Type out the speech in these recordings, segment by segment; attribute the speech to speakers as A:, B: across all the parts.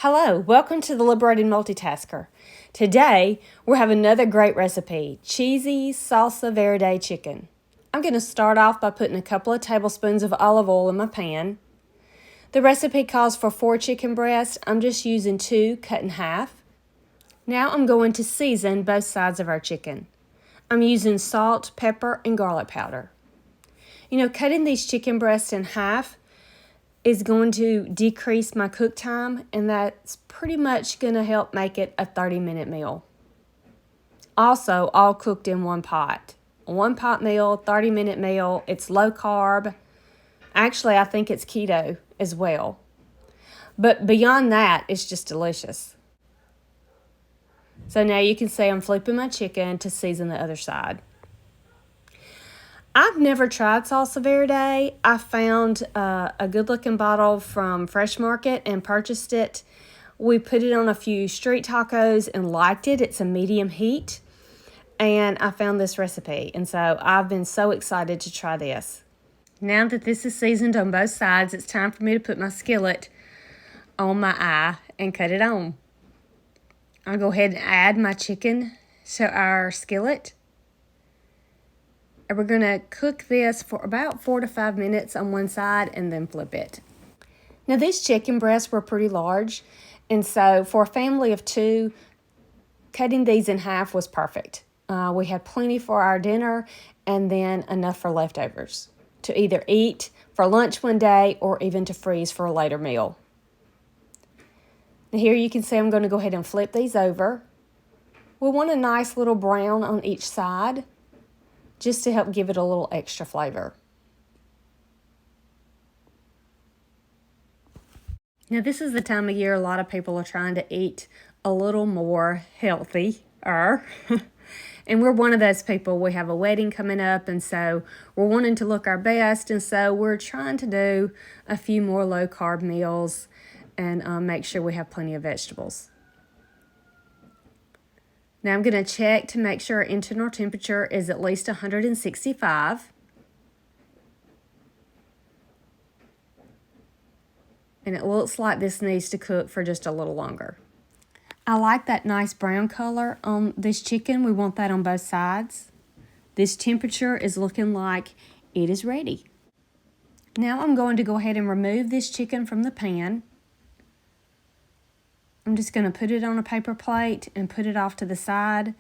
A: Hello, welcome to the Liberated Multitasker. Today, we have another great recipe, cheesy salsa verde chicken. I'm going to start off by putting a couple of tablespoons of olive oil in my pan. The recipe calls for 4 chicken breasts. I'm just using 2 cut in half. Now I'm going to season both sides of our chicken. I'm using salt, pepper, and garlic powder. Cutting these chicken breasts in half is going to decrease my cook time, and that's pretty much going to help make it a 30-minute meal. Also, all cooked in one pot. A one-pot meal, 30-minute meal. It's low carb. Actually, I think it's keto as well. But beyond that, it's just delicious. So now you can see I'm flipping my chicken to season the other side. I've never tried salsa verde. I found a good-looking bottle from Fresh Market and purchased it. We put it on a few street tacos and liked it. It's a medium heat, and I found this recipe, and so I've been so excited to try this. Now that this is seasoned on both sides, it's time for me to put my skillet on my eye and cut it on. I'll go ahead and add my chicken to our skillet. And we're going to cook this for about 4 to 5 minutes on one side and then flip it. Now these chicken breasts were pretty large, and so for a family of 2, cutting these in half was perfect. We had plenty for our dinner and then enough for leftovers to either eat for lunch one day or even to freeze for a later meal. Now here you can see I'm going to go ahead and flip these over. We want a nice little brown on each side, just to help give it a little extra flavor. Now this is the time of year a lot of people are trying to eat a little more healthier. And we're one of those people. We have a wedding coming up, and so we're wanting to look our best, and so we're trying to do a few more low-carb meals and make sure we have plenty of vegetables. Now I'm going to check to make sure our internal temperature is at least 165. And it looks like this needs to cook for just a little longer. I like that nice brown color on this chicken. We want that on both sides. This temperature is looking like it is ready. Now I'm going to go ahead and remove this chicken from the pan. I'm just going to put it on a paper plate and put it off to the side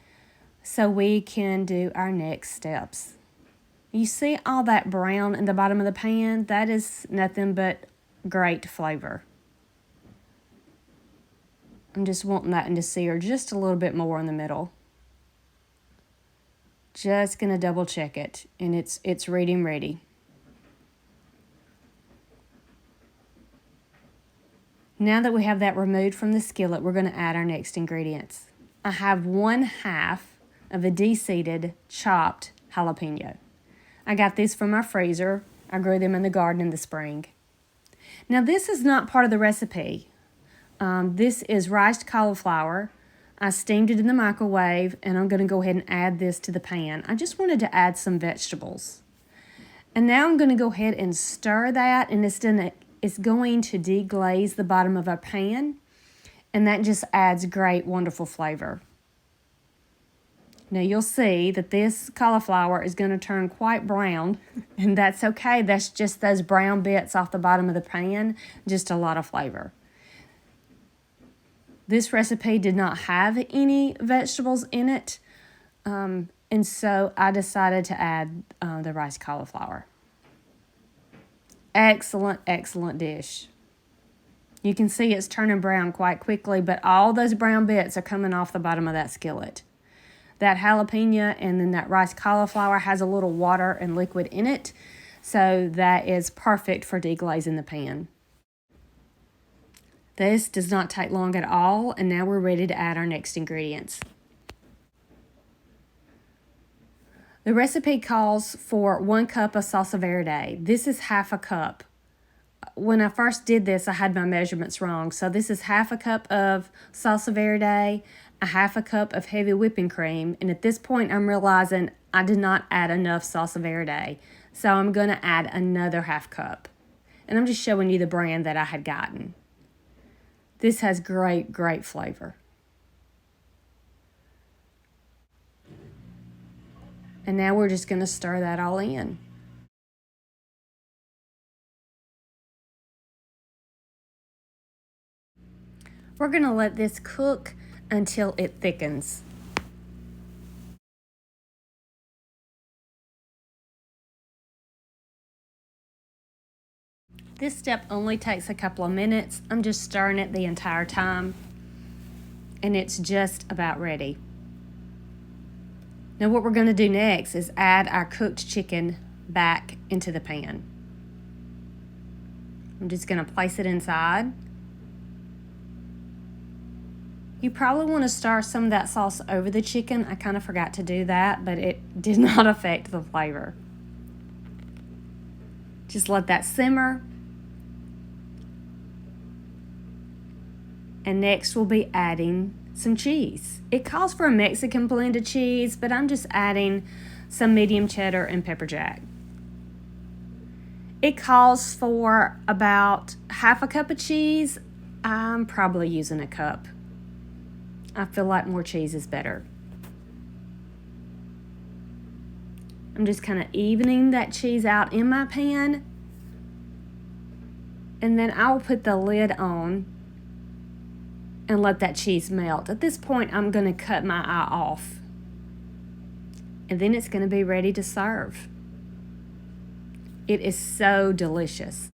A: so we can do our next steps. You see all that brown in the bottom of the pan? That is nothing but great flavor. I'm just wanting that to sear just a little bit more in the middle. Just going to double check it, and it's reading ready. Now that we have that removed from the skillet, we're going to add our next ingredients. I have 1/2 of a de-seeded chopped jalapeno. I got these from my freezer. I grew them in the garden in the spring. Now this is not part of the recipe. This is riced cauliflower. I steamed it in the microwave, and I'm going to go ahead and add this to the pan. I just wanted to add some vegetables. And now I'm going to go ahead and stir that, and it's going to deglaze the bottom of our pan, and that just adds great, wonderful flavor. Now you'll see that this cauliflower is going to turn quite brown, and that's okay. That's just those brown bits off the bottom of the pan, just a lot of flavor. This recipe did not have any vegetables in it, and so I decided to add the riced cauliflower. Excellent, excellent dish. You can see it's turning brown quite quickly, but all those brown bits are coming off the bottom of that skillet. That jalapeno and then that riced cauliflower has a little water and liquid in it, so that is perfect for deglazing the pan. This does not take long at all, and now we're ready to add our next ingredients. The recipe calls for 1 cup of salsa verde. This is 1/2 cup. When I first did this, I had my measurements wrong. So this is 1/2 cup of salsa verde, 1/2 cup of heavy whipping cream. And at this point, I'm realizing I did not add enough salsa verde. So I'm going to add another 1/2 cup. And I'm just showing you the brand that I had gotten. This has great, great flavor. And now we're just going to stir that all in. We're going to let this cook until it thickens. This step only takes a couple of minutes. I'm just stirring it the entire time, and it's just about ready. Now what we're going to do next is add our cooked chicken back into the pan. I'm just going to place it inside. You probably want to stir some of that sauce over the chicken. I kind of forgot to do that, but it did not affect the flavor. Just let that simmer. And next we'll be adding some cheese. It calls for a Mexican blended cheese, but I'm just adding some medium cheddar and pepper jack. It calls for about half a cup of cheese. I'm probably using a cup. I feel like more cheese is better. I'm just kind of evening that cheese out in my pan. And then I'll put the lid on and let that cheese melt. At this point, I'm going to cut my eye off. And then it's going to be ready to serve. It is so delicious.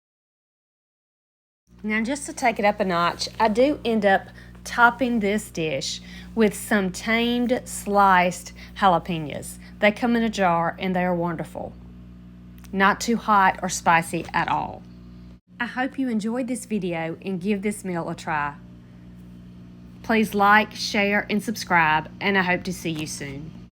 A: Now, just to take it up a notch, I do end up topping this dish with some tamed sliced jalapenos. They come in a jar and they are wonderful. Not too hot or spicy at all. I hope you enjoyed this video and give this meal a try. Please like, share, and subscribe, and I hope to see you soon.